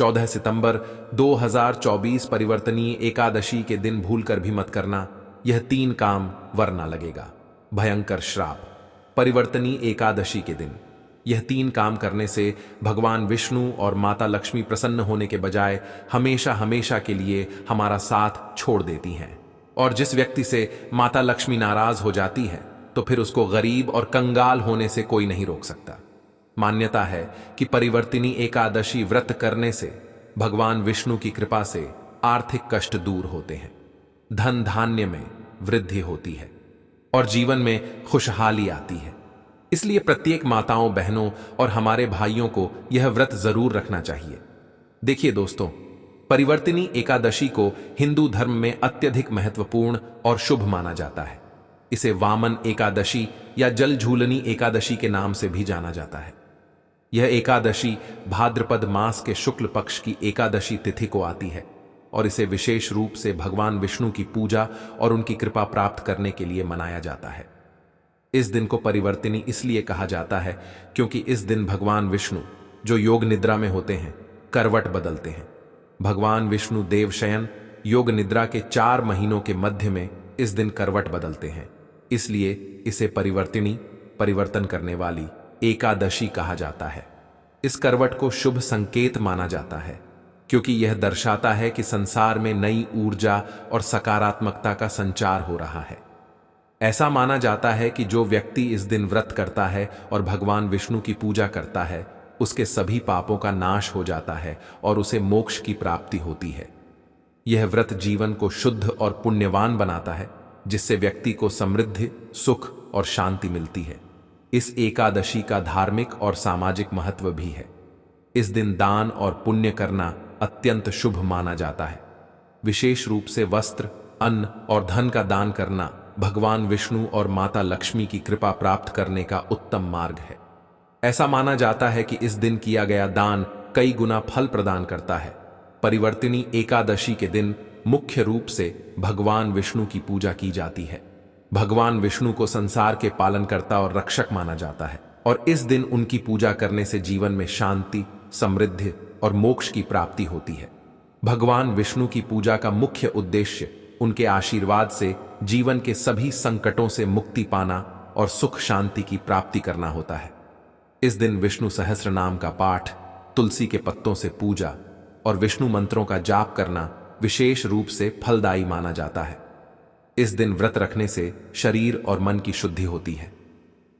14 सितंबर 2024 परिवर्तनीय एकादशी के दिन भूलकर भी मत करना, यह 3 काम वरना लगेगा। भयंकर श्राप। परिवर्तनीय एकादशी के दिन यह 3 काम करने से भगवान विष्णु और माता लक्ष्मी प्रसन्न होने के बजाय हमेशा हमेशा के लिए हमारा साथ छोड़ देती हैं। और जिस व्यक्ति से माता लक्ष्मी नाराज हो जाती है तो फिर उसको गरीब और कंगाल होने से कोई नहीं रोक सकता। मान्यता है कि परिवर्तनीय एकादशी व्रत करने से भगवान विष्णु की कृपा से आर्थिक कष्ट दूर होते हैं, धन धान्य में वृद्धि होती है और जीवन में खुशहाली आती है। इसलिए प्रत्येक माताओं, बहनों और हमारे भाइयों को यह व्रत जरूर रखना चाहिए। देखिए दोस्तों, परिवर्तनीय एकादशी को हिंदू धर्म में अत्यधिक महत्वपूर्ण और शुभ माना जाता है। इसे वामन एकादशी या जल झूलनी एकादशी के नाम से भी जाना जाता है। यह एकादशी भाद्रपद मास के शुक्ल पक्ष की एकादशी तिथि को आती है और इसे विशेष रूप से भगवान विष्णु की पूजा और उनकी कृपा प्राप्त करने के लिए मनाया जाता है। इस दिन को परिवर्तनी इसलिए कहा जाता है क्योंकि इस दिन भगवान विष्णु, जो योग निद्रा में होते हैं, करवट बदलते हैं। भगवान विष्णु देव शयन योग निद्रा के 4 महीनों के मध्य में इस दिन करवट बदलते हैं, इसलिए इसे परिवर्तनी, परिवर्तन करने वाली एकादशी कहा जाता है। इस करवट को शुभ संकेत माना जाता है क्योंकि यह दर्शाता है कि संसार में नई ऊर्जा और सकारात्मकता का संचार हो रहा है। ऐसा माना जाता है कि जो व्यक्ति इस दिन व्रत करता है और भगवान विष्णु की पूजा करता है, उसके सभी पापों का नाश हो जाता है और उसे मोक्ष की प्राप्ति होती है। यह व्रत जीवन को शुद्ध और पुण्यवान बनाता है, जिससे व्यक्ति को समृद्धि, सुख और शांति मिलती है। इस एकादशी का धार्मिक और सामाजिक महत्व भी है। इस दिन दान और पुण्य करना अत्यंत शुभ माना जाता है। विशेष रूप से वस्त्र, अन्न और धन का दान करना भगवान विष्णु और माता लक्ष्मी की कृपा प्राप्त करने का उत्तम मार्ग है। ऐसा माना जाता है कि इस दिन किया गया दान कई गुना फल प्रदान करता है। परिवर्तनीय एकादशी के दिन मुख्य रूप से भगवान विष्णु की पूजा की जाती है। भगवान विष्णु को संसार के पालनकर्ता और रक्षक माना जाता है और इस दिन उनकी पूजा करने से जीवन में शांति, समृद्धि और मोक्ष की प्राप्ति होती है। भगवान विष्णु की पूजा का मुख्य उद्देश्य उनके आशीर्वाद से जीवन के सभी संकटों से मुक्ति पाना और सुख शांति की प्राप्ति करना होता है। इस दिन विष्णु सहस्त्र नाम का पाठ, तुलसी के पत्तों से पूजा और विष्णु मंत्रों का जाप करना विशेष रूप से फलदायी माना जाता है। इस दिन व्रत रखने से शरीर और मन की शुद्धि होती है।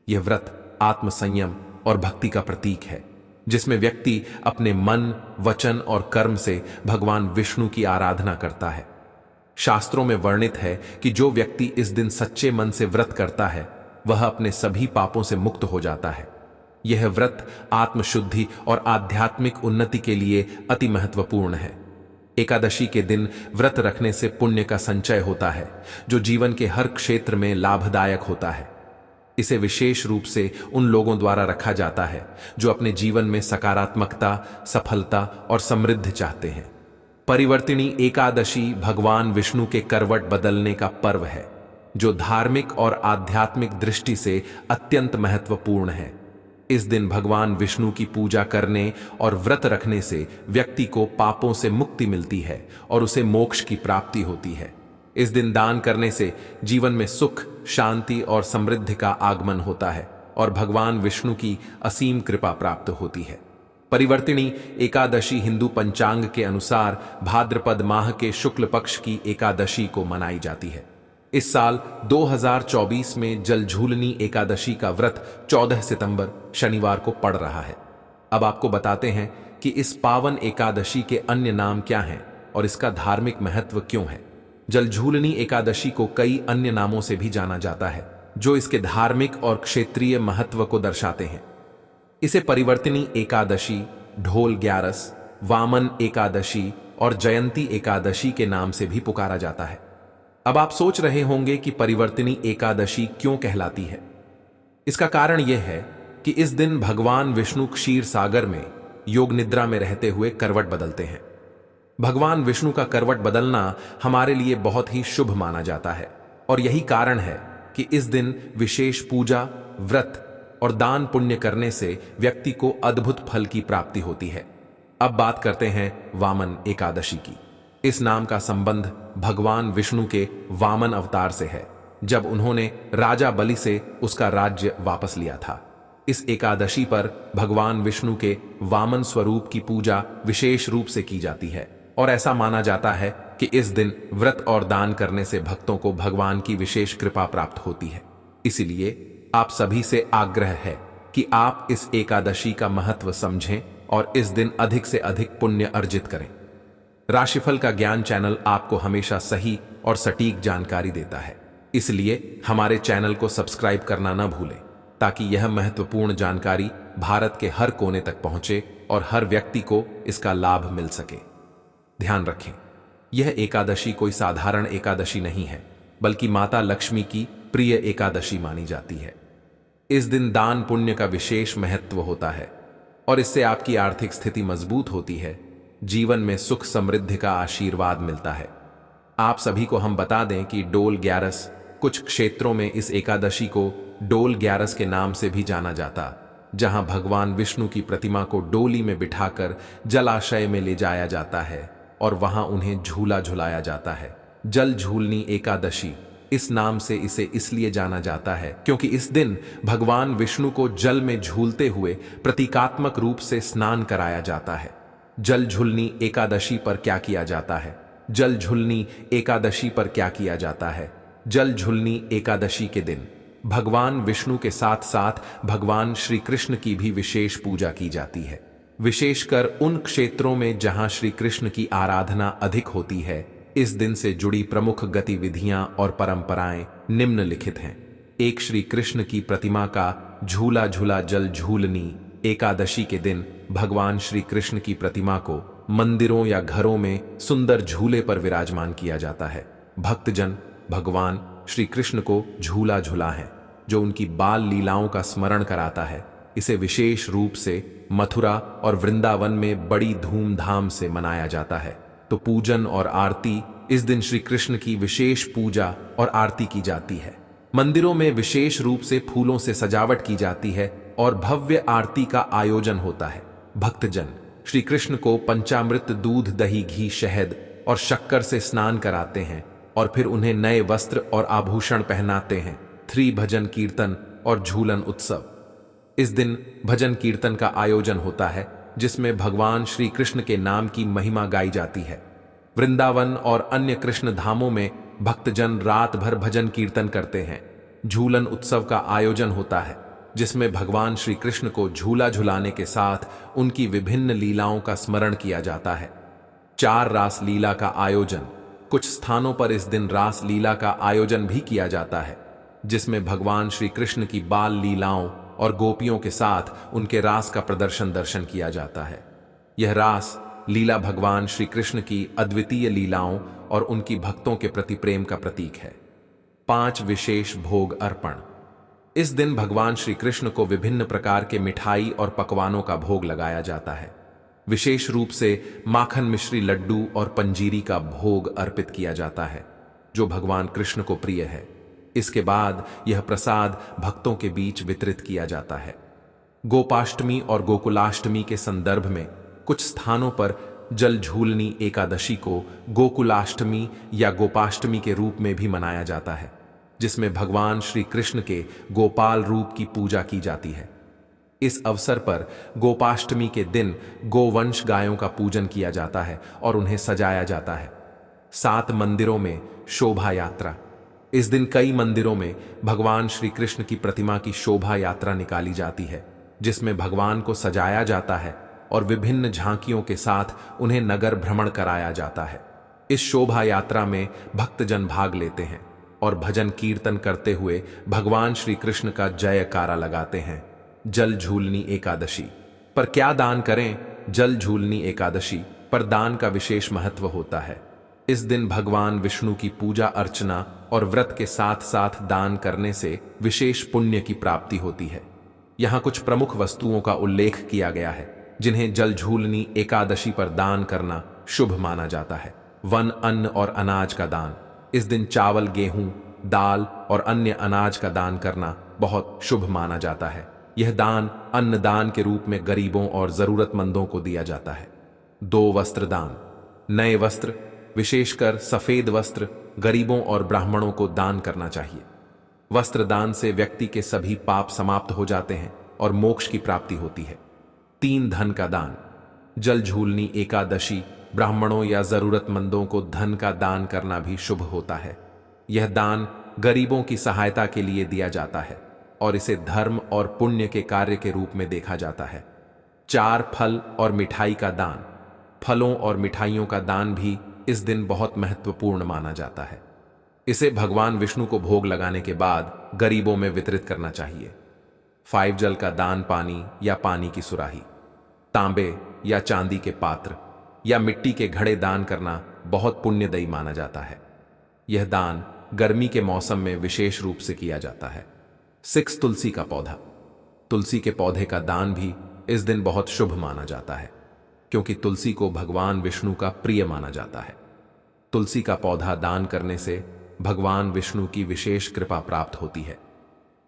यह व्रत आत्मसंयम और भक्ति का प्रतीक है, जिसमें व्यक्ति अपने मन, वचन और कर्म से भगवान विष्णु की आराधना करता है। शास्त्रों में वर्णित है कि जो व्यक्ति इस दिन सच्चे मन से व्रत करता है, वह अपने सभी पापों से मुक्त हो जाता है। यह व्रत आत्मशुद्धि और आध्यात्मिक उन्नति के लिए अति महत्वपूर्ण है। एकादशी के दिन व्रत रखने से पुण्य का संचय होता है, जो जीवन के हर क्षेत्र में लाभदायक होता है। इसे विशेष रूप से उन लोगों द्वारा रखा जाता है जो अपने जीवन में सकारात्मकता, सफलता और समृद्धि चाहते हैं। परिवर्तनीय एकादशी भगवान विष्णु के करवट बदलने का पर्व है, जो धार्मिक और आध्यात्मिक दृष्टि से अत्यंत महत्वपूर्ण है। इस दिन भगवान विष्णु की पूजा करने और व्रत रखने से व्यक्ति को पापों से मुक्ति मिलती है और उसे मोक्ष की प्राप्ति होती है। इस दिन दान करने से जीवन में सुख, शांति और समृद्धि का आगमन होता है और भगवान विष्णु की असीम कृपा प्राप्त होती है। परिवर्तनीय एकादशी हिंदू पंचांग के अनुसार भाद्रपद माह के शुक्ल पक्ष की एकादशी को मनाई जाती है। इस साल 2024 में जल झूलनी एकादशी का व्रत 14 सितंबर शनिवार को पड़ रहा है। अब आपको बताते हैं कि इस पावन एकादशी के अन्य नाम क्या हैं और इसका धार्मिक महत्व क्यों है। जल झूलनी एकादशी को कई अन्य नामों से भी जाना जाता है, जो इसके धार्मिक और क्षेत्रीय महत्व को दर्शाते हैं। इसे परिवर्तनीय एकादशी, ढोल ग्यारस, वामन एकादशी और जयंती एकादशी के नाम से भी पुकारा जाता है। अब आप सोच रहे होंगे कि परिवर्तनीय एकादशी क्यों कहलाती है। इसका कारण यह है कि इस दिन भगवान विष्णु क्षीर सागर में योग निद्रा में रहते हुए करवट बदलते हैं। भगवान विष्णु का करवट बदलना हमारे लिए बहुत ही शुभ माना जाता है और यही कारण है कि इस दिन विशेष पूजा, व्रत और दान पुण्य करने से व्यक्ति को अद्भुत फल की प्राप्ति होती है। अब बात करते हैं वामन एकादशी की। इस नाम का संबंध भगवान विष्णु के वामन अवतार से है, जब उन्होंने राजा बलि से उसका राज्य वापस लिया था। इस एकादशी पर भगवान विष्णु के वामन स्वरूप की पूजा विशेष रूप से की जाती है और ऐसा माना जाता है कि इस दिन व्रत और दान करने से भक्तों को भगवान की विशेष कृपा प्राप्त होती है। इसीलिए आप सभी से आग्रह है कि आप इस एकादशी का महत्व समझें और इस दिन अधिक से अधिक पुण्य अर्जित करें। राशिफल का ज्ञान चैनल आपको हमेशा सही और सटीक जानकारी देता है, इसलिए हमारे चैनल को सब्सक्राइब करना न भूलें ताकि यह महत्वपूर्ण जानकारी भारत के हर कोने तक पहुंचे और हर व्यक्ति को इसका लाभ मिल सके। ध्यान रखें, यह एकादशी कोई साधारण एकादशी नहीं है, बल्कि माता लक्ष्मी की प्रिय एकादशी मानी जाती है। इस दिन दान पुण्य का विशेष महत्व होता है और इससे आपकी आर्थिक स्थिति मजबूत होती है, जीवन में सुख समृद्धि का आशीर्वाद मिलता है। आप सभी को हम बता दें कि डोल ग्यारस, कुछ क्षेत्रों में इस एकादशी को डोल ग्यारस के नाम से भी जाना जाता, जहां भगवान विष्णु की प्रतिमा को डोली में बिठाकर जलाशय में ले जाया जाता है और वहां उन्हें झूला झुलाया जाता है। जल झूलनी एकादशी इस नाम से इसे इसलिए जाना जाता है क्योंकि इस दिन भगवान विष्णु को जल में झूलते हुए प्रतीकात्मक रूप से स्नान कराया जाता है। जल झूलनी एकादशी पर क्या किया जाता है? जल झूलनी एकादशी पर क्या किया जाता है? जल झूलनी एकादशी के दिन भगवान विष्णु के साथ साथ भगवान श्री कृष्ण की भी विशेष पूजा की जाती है। विशेषकर उन क्षेत्रों में जहां श्री कृष्ण की आराधना अधिक होती है, इस दिन से जुड़ी प्रमुख गतिविधियां और परंपराएं निम्नलिखित हैं। एक, श्री कृष्ण की प्रतिमा का झूला झूला जल झूलनी एकादशी के दिन भगवान श्री कृष्ण की प्रतिमा को मंदिरों या घरों में सुंदर झूले पर विराजमान किया जाता है। भक्तजन भगवान श्री कृष्ण को झूला झूलाएं, जो उनकी बाल लीलाओं का स्मरण कराता है। इसे विशेष रूप से मथुरा और वृंदावन में बड़ी धूमधाम से मनाया जाता है। तो पूजन और आरती, इस दिन श्री कृष्ण की विशेष पूजा और आरती की जाती है। मंदिरों में विशेष रूप से फूलों से सजावट की जाती है और भव्य आरती का आयोजन होता है। भक्तजन श्री कृष्ण को पंचामृत दूध दही घी शहद और शक्कर से स्नान कराते हैं और फिर उन्हें नए वस्त्र और आभूषण पहनाते हैं। 3, भजन कीर्तन और झूलन उत्सव। इस दिन भजन कीर्तन का आयोजन होता है जिसमें भगवान श्री कृष्ण के नाम की महिमा गाई जाती है। वृंदावन और अन्य कृष्ण धामों में भक्तजन रात भर भजन कीर्तन करते हैं। झूलन उत्सव का आयोजन होता है जिसमें भगवान श्री कृष्ण को झूला झुलाने के साथ उनकी विभिन्न लीलाओं का स्मरण किया जाता है। 4, रास लीला का आयोजन। कुछ स्थानों पर इस दिन रास लीला का आयोजन भी किया जाता है जिसमें भगवान श्री कृष्ण की बाल लीलाओं और गोपियों के साथ उनके रास का दर्शन किया जाता है। यह रास लीला भगवान श्री कृष्ण की अद्वितीय लीलाओं और उनकी भक्तों के प्रति प्रेम का प्रतीक है। 5, विशेष भोग अर्पण। इस दिन भगवान श्री कृष्ण को विभिन्न प्रकार के मिठाई और पकवानों का भोग लगाया जाता है। विशेष रूप से माखन मिश्री लड्डू और पंजीरी का भोग अर्पित किया जाता है जो भगवान कृष्ण को प्रिय है। इसके बाद यह प्रसाद भक्तों के बीच वितरित किया जाता है। गोपाष्टमी और गोकुलाष्टमी के संदर्भ में कुछ स्थानों पर जल झूलनी एकादशी को गोकुलाष्टमी या गोपाष्टमी के रूप में भी मनाया जाता है, जिसमें भगवान श्री कृष्ण के गोपाल रूप की पूजा की जाती है। इस अवसर पर गोपाष्टमी के दिन गोवंश गायों का पूजन किया जाता है और उन्हें सजाया जाता है। 7, मंदिरों में शोभा यात्रा। इस दिन कई मंदिरों में भगवान श्री कृष्ण की प्रतिमा की शोभा यात्रा निकाली जाती है जिसमें भगवान को सजाया जाता है और विभिन्न झांकियों के साथ उन्हें नगर भ्रमण कराया जाता है। इस शोभा यात्रा में भक्तजन भाग लेते हैं और भजन कीर्तन करते हुए भगवान श्री कृष्ण का जयकारा लगाते हैं। जल झूलनी एकादशी पर क्या दान करें? जल झूलनी एकादशी पर दान का विशेष महत्व होता है। इस दिन भगवान विष्णु की पूजा अर्चना और व्रत के साथ साथ दान करने से विशेष पुण्य की प्राप्ति होती है। यहाँ कुछ प्रमुख वस्तुओं का उल्लेख किया गया है जिन्हें जल झूलनी एकादशी पर दान करना शुभ माना जाता है। 1, अन्न और अनाज का दान। इस दिन चावल, गेहूं, दाल और अन्य अनाज का दान करना बहुत शुभ माना जाता है। यह दान अन्नदान के रूप में गरीबों और जरूरतमंदों को दिया जाता है। 2 वस्त्र दान। नए वस्त्र, विशेषकर सफेद वस्त्र, गरीबों और ब्राह्मणों को दान करना चाहिए। वस्त्र दान से व्यक्ति के सभी पाप समाप्त हो जाते हैं और मोक्ष की प्राप्ति होती है। 3 धन का दान। जल झूलनी एकादशी ब्राह्मणों या जरूरतमंदों को धन का दान करना भी शुभ होता है। यह दान गरीबों की सहायता के लिए दिया जाता है और इसे धर्म और पुण्य के कार्य के रूप में देखा जाता है। 4 फल और मिठाई का दान। फलों और मिठाइयों का दान भी इस दिन बहुत महत्वपूर्ण माना जाता है। इसे भगवान विष्णु को भोग लगाने के बाद गरीबों में वितरित करना चाहिए। 5 जल का दान। पानी या पानी की सुराही, तांबे या चांदी के पात्र या मिट्टी के घड़े दान करना बहुत पुण्यदायी माना जाता है। यह दान गर्मी के मौसम में विशेष रूप से किया जाता है। 6 तुलसी का पौधा। तुलसी के पौधे का दान भी इस दिन बहुत शुभ माना जाता है, क्योंकि तुलसी को भगवान विष्णु का प्रिय माना जाता है। तुलसी का पौधा दान करने से भगवान विष्णु की विशेष कृपा प्राप्त होती है।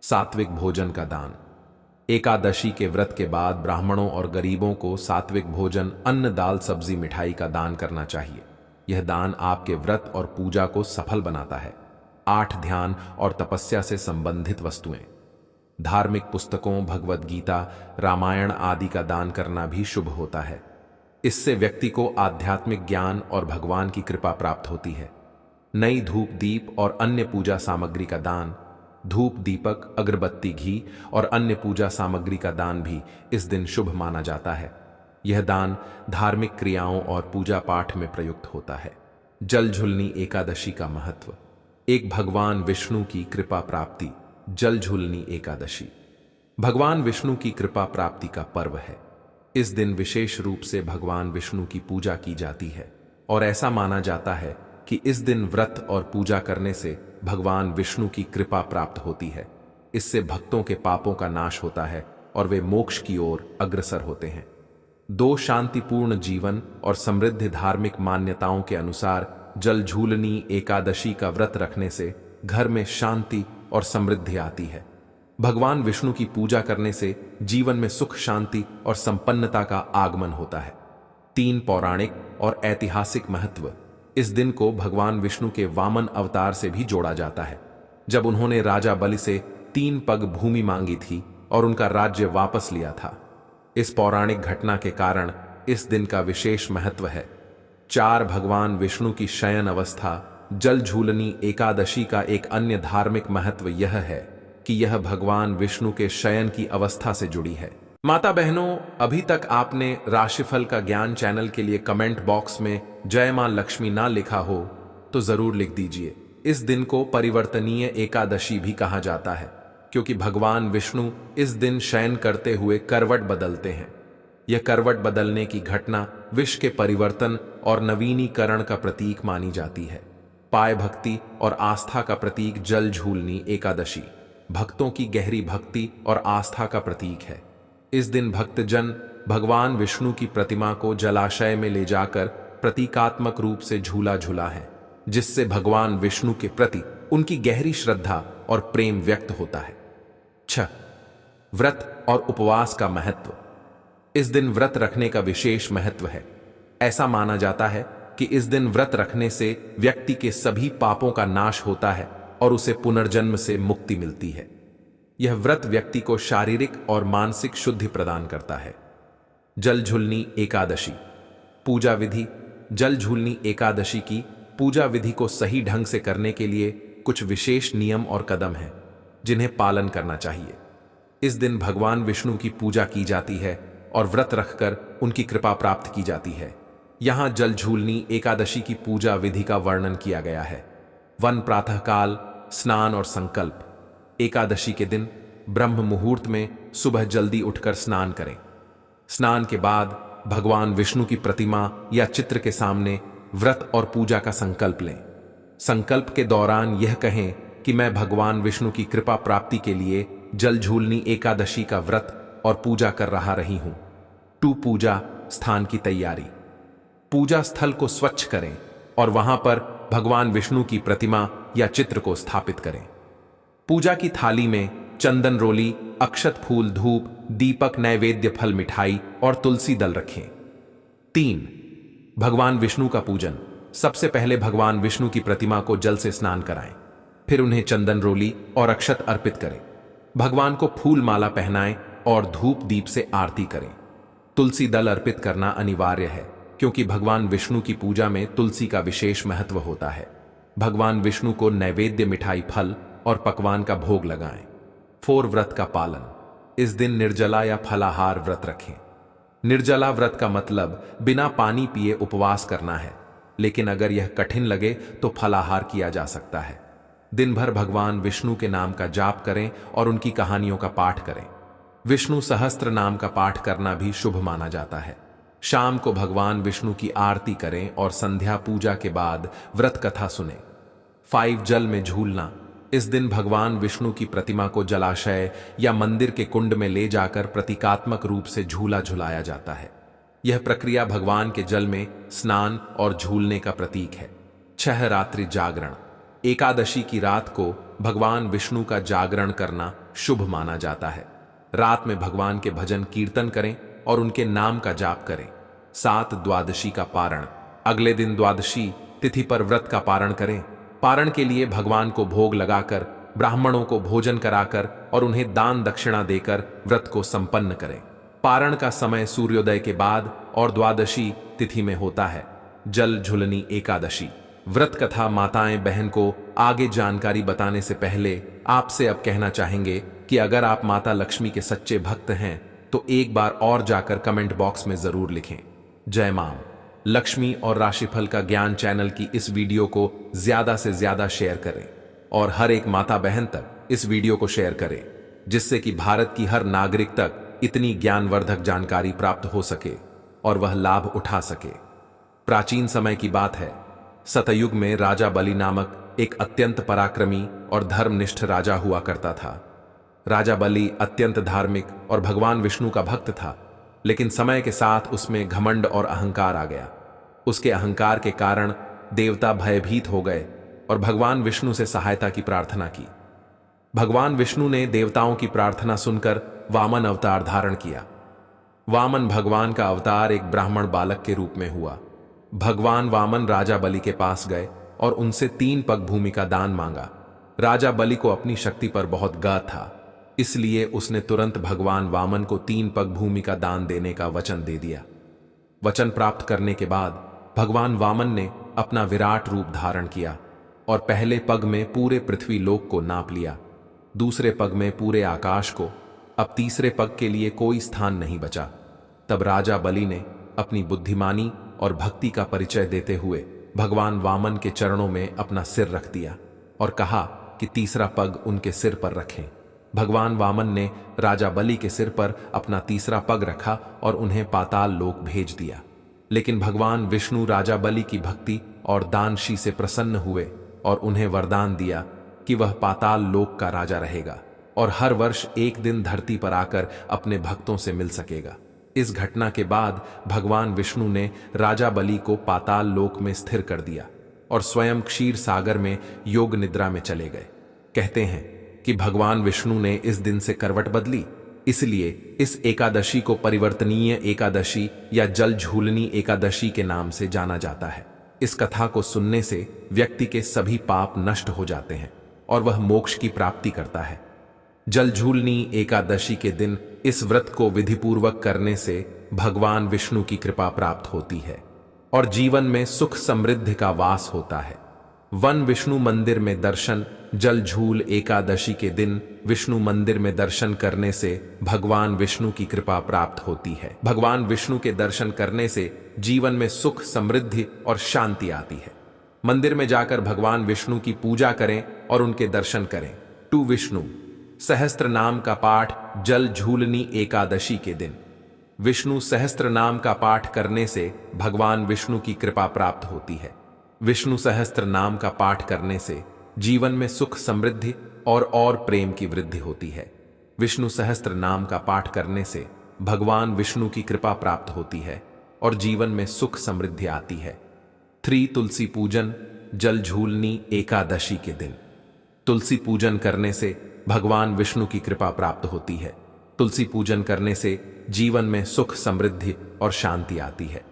सात्विक भोजन का दान। एकादशी के व्रत के बाद ब्राह्मणों और गरीबों को सात्विक भोजन, अन्न, दाल, सब्जी, मिठाई का दान करना चाहिए। यह दान आपके व्रत और पूजा को सफल बनाता है। 8 ध्यान और तपस्या से संबंधित वस्तुएं। धार्मिक पुस्तकों, भगवद गीता, रामायण आदि का दान करना भी शुभ होता है। इससे व्यक्ति को आध्यात्मिक ज्ञान और भगवान की कृपा प्राप्त होती है। नई धूप, दीप और अन्य पूजा सामग्री का दान। धूप, दीपक, अगरबत्ती, घी और अन्य पूजा सामग्री का दान भी इस दिन शुभ माना जाता है। यह दान धार्मिक क्रियाओं और पूजा पाठ में प्रयुक्त होता है। जल झुलनी एकादशी का महत्व। एक भगवान विष्णु की कृपा प्राप्ति। जल झूलनी एकादशी भगवान विष्णु की कृपा प्राप्ति का पर्व है। इस दिन विशेष रूप से भगवान विष्णु की पूजा की जाती है और ऐसा माना जाता है कि इस दिन व्रत और पूजा करने से भगवान विष्णु की कृपा प्राप्त होती है। इससे भक्तों के पापों का नाश होता है और वे मोक्ष की ओर अग्रसर होते हैं। 2 शांतिपूर्ण जीवन और समृद्ध धार्मिक मान्यताओं के अनुसार जल झूलनी एकादशी का व्रत रखने से घर में शांति और समृद्धि आती है। भगवान विष्णु की पूजा करने से जीवन में सुख, शांति और संपन्नता का आगमन होता है। 3 पौराणिक और ऐतिहासिक महत्व। इस दिन को भगवान विष्णु के वामन अवतार से भी जोड़ा जाता है, जब उन्होंने राजा बलि से 3 पग भूमि मांगी थी और उनका राज्य वापस लिया था। इस पौराणिक घटना के कारण इस दिन का विशेष महत्व है। 4 भगवान विष्णु की शयन अवस्था। जल झूलनी एकादशी का एक अन्य धार्मिक महत्व यह है कि यह भगवान विष्णु के शयन की अवस्था से जुड़ी है। माता बहनों, अभी तक आपने राशिफल का ज्ञान चैनल के लिए कमेंट बॉक्स में जय मां लक्ष्मी ना लिखा हो तो जरूर लिख दीजिए। इस दिन को परिवर्तनीय एकादशी भी कहा जाता है, क्योंकि भगवान विष्णु इस दिन शयन करते हुए करवट बदलते हैं। यह करवट बदलने की घटना विश्व के परिवर्तन और नवीनीकरण का प्रतीक मानी जाती है। पाय भक्ति और आस्था का प्रतीक जल झूलनी एकादशी भक्तों की गहरी भक्ति और आस्था का प्रतीक है। इस दिन भक्तजन भगवान विष्णु की प्रतिमा को जलाशय में ले जाकर प्रतीकात्मक रूप से झूला झूला है, जिससे भगवान विष्णु के प्रति उनकी गहरी श्रद्धा और प्रेम व्यक्त होता है। 6 व्रत और उपवास का महत्व। इस दिन व्रत रखने का विशेष महत्व है। ऐसा माना जाता है कि इस दिन व्रत रखने से व्यक्ति के सभी पापों का नाश होता है और उसे पुनर्जन्म से मुक्ति मिलती है। यह व्रत व्यक्ति को शारीरिक और मानसिक शुद्धि प्रदान करता है। जल झूलनी एकादशी पूजा विधि। जल झूलनी एकादशी की पूजा विधि को सही ढंग से करने के लिए कुछ विशेष नियम और कदम हैं, जिन्हें पालन करना चाहिए। इस दिन भगवान विष्णु की पूजा की जाती है और व्रत रखकर उनकी कृपा प्राप्त की जाती है। यहां जल झूलनी एकादशी की पूजा विधि का वर्णन किया गया है। प्रातःकाल स्नान और संकल्प। एकादशी के दिन ब्रह्म मुहूर्त में सुबह जल्दी उठकर स्नान करें। स्नान के बाद भगवान विष्णु की प्रतिमा या चित्र के सामने व्रत और पूजा का संकल्प लें। संकल्प के दौरान यह कहें कि मैं भगवान विष्णु की कृपा प्राप्ति के लिए जल झूलनी एकादशी का व्रत और पूजा कर रही हूं। 2 पूजा स्थान की तैयारी। पूजा स्थल को स्वच्छ करें और वहां पर भगवान विष्णु की प्रतिमा या चित्र को स्थापित करें। पूजा की थाली में चंदन रोली, अक्षत फूल, धूप, दीपक, नैवेद्य, फल, मिठाई और तुलसी दल रखें। 3 भगवान विष्णु का पूजन। सबसे पहले भगवान विष्णु की प्रतिमा को जल से स्नान कराएं, फिर उन्हें चंदन रोली और अक्षत अर्पित करें। भगवान को फूल माला पहनाएं और धूप दीप से आरती करें। तुलसी दल अर्पित करना अनिवार्य है, क्योंकि भगवान विष्णु की पूजा में तुलसी का विशेष महत्व होता है। भगवान विष्णु को नैवेद्य, मिठाई, फल और पकवान का भोग लगाएं। 4 व्रत का पालन। इस दिन निर्जला या फलाहार व्रत रखें। निर्जला व्रत का मतलब बिना पानी पिए उपवास करना है, लेकिन अगर यह कठिन लगे तो फलाहार किया जा सकता है। दिन भर भगवान विष्णु के नाम का जाप करें और उनकी कहानियों का पाठ करें। विष्णु सहस्त्र नाम का पाठ करना भी शुभ माना जाता है। शाम को भगवान विष्णु की आरती करें और संध्या पूजा के बाद व्रत कथा सुने। 5 जल में झूलना। इस दिन भगवान विष्णु की प्रतिमा को जलाशय या मंदिर के कुंड में ले जाकर प्रतीकात्मक रूप से झूला झुलाया जाता है। यह प्रक्रिया भगवान के जल में स्नान और झूलने का प्रतीक है। 6 रात्रि जागरण। एकादशी की रात को भगवान विष्णु का जागरण करना शुभ माना जाता है। रात में भगवान के भजन कीर्तन करें और उनके नाम का जाप करें। 7 द्वादशी का पारण। अगले दिन द्वादशी तिथि पर व्रत का पारण करें। पारण के लिए भगवान को भोग लगाकर, ब्राह्मणों को भोजन कराकर और उन्हें दान दक्षिणा देकर व्रत को संपन्न करें। पारण का समय सूर्योदय के बाद और द्वादशी तिथि में होता है। जल झुलनी एकादशी। व्रत कथा माताएं बहन को आगे जानकारी बताने से पहले आपसे अब कहना चाहेंगे कि अगर आप माता लक्ष्मी के सच्चे भक्त हैं तो एक बार और जाकर कमेंट बॉक्स में जरूर लिखें, जय मां लक्ष्मी। और राशिफल का ज्ञान चैनल की इस वीडियो को ज्यादा से ज्यादा शेयर करें और हर एक माता बहन तक इस वीडियो को शेयर करें, जिससे कि भारत की हर नागरिक तक इतनी ज्ञानवर्धक जानकारी प्राप्त हो सके और वह लाभ उठा सके। प्राचीन समय की बात है। सतयुग में राजा बलि नामक एक अत्यंत पराक्रमी और धर्मनिष्ठ राजा हुआ करता था। राजा बलि अत्यंत धार्मिक और भगवान विष्णु का भक्त था, लेकिन समय के साथ उसमें घमंड और अहंकार आ गया। उसके अहंकार के कारण देवता भयभीत हो गए और भगवान विष्णु से सहायता की प्रार्थना की। भगवान विष्णु ने देवताओं की प्रार्थना सुनकर वामन अवतार धारण किया। वामन भगवान का अवतार एक ब्राह्मण बालक के रूप में हुआ। भगवान वामन राजा बलि के पास गए और उनसे 3 पग भूमि का दान मांगा। राजा बलि को अपनी शक्ति पर बहुत गर्व था, इसलिए उसने तुरंत भगवान वामन को 3 पग भूमि का दान देने का वचन दे दिया। वचन प्राप्त करने के बाद भगवान वामन ने अपना विराट रूप धारण किया और पहले पग में पूरे पृथ्वी लोक को नाप लिया, दूसरे पग में पूरे आकाश को। अब तीसरे पग के लिए कोई स्थान नहीं बचा। तब राजा बलि ने अपनी बुद्धिमानी और भक्ति का परिचय देते हुए भगवान वामन के चरणों में अपना सिर रख दिया और कहा कि तीसरा पग उनके सिर पर रखें। भगवान वामन ने राजा बलि के सिर पर अपना तीसरा पग रखा और उन्हें पाताल लोक भेज दिया। लेकिन भगवान विष्णु राजा बलि की भक्ति और दानशी से प्रसन्न हुए और उन्हें वरदान दिया कि वह पाताल लोक का राजा रहेगा और हर वर्ष एक दिन धरती पर आकर अपने भक्तों से मिल सकेगा। इस घटना के बाद भगवान विष्णु ने राजा बलि को पाताल लोक में स्थिर कर दिया और स्वयं क्षीर सागर में योग निद्रा में चले गए। कहते हैं कि भगवान विष्णु ने इस दिन से करवट बदली, इसलिए इस एकादशी को परिवर्तनीय एकादशी या जल झूलनी एकादशी के नाम से जाना जाता है। इस कथा को सुनने से व्यक्ति के सभी पाप नष्ट हो जाते हैं और वह मोक्ष की प्राप्ति करता है। जल झूलनी एकादशी के दिन इस व्रत को विधिपूर्वक करने से भगवान विष्णु की कृपा प्राप्त होती है और जीवन में सुख समृद्धि का वास होता है। वन विष्णु मंदिर में दर्शन। जल झूल एकादशी के दिन विष्णु मंदिर में दर्शन करने से भगवान विष्णु की कृपा प्राप्त होती है। भगवान विष्णु के दर्शन करने से जीवन में सुख समृद्धि और शांति आती है। मंदिर में जाकर भगवान विष्णु की पूजा करें और उनके दर्शन करें। 2 विष्णु सहस्त्र नाम का पाठ जल झूलनी एकादशी के दिन। विष्णु सहस्त्र नाम का पाठ करने से भगवान विष्णु की कृपा प्राप्त होती है। विष्णु सहस्त्र नाम का पाठ करने से जीवन में सुख समृद्धि और प्रेम की वृद्धि होती है। विष्णु सहस्त्र नाम का पाठ करने से भगवान विष्णु की कृपा प्राप्त होती है और जीवन में सुख समृद्धि आती है। 3 तुलसी पूजन जल झूलनी एकादशी के दिन। तुलसी पूजन करने से भगवान विष्णु की कृपा प्राप्त होती है। तुलसी पूजन करने से जीवन में सुख समृद्धि और शांति आती है।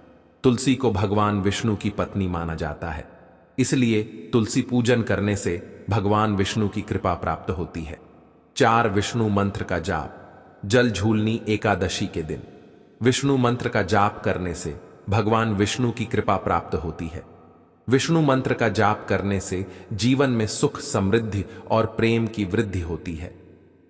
तुलसी को भगवान विष्णु की पत्नी माना जाता है, इसलिए तुलसी पूजन करने से भगवान विष्णु की कृपा प्राप्त होती है। 4 विष्णु मंत्र का जाप। जल झूलनी एकादशी के दिन विष्णु मंत्र का जाप करने से भगवान विष्णु की कृपा प्राप्त होती है। विष्णु मंत्र का जाप करने से जीवन में सुख, समृद्धि और प्रेम की वृद्धि होती है।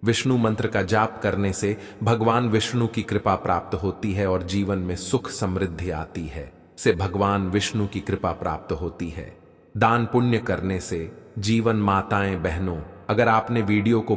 विष्णु मंत्र का जाप करने से भगवान विष्णु की कृपा प्राप्त होती है और जीवन में सुख समृद्धि आती है, से भगवान विष्णु की कृपा प्राप्त होती है। दान पुण्य करने से जीवन। माताएं बहनों, अगर आपने वीडियो को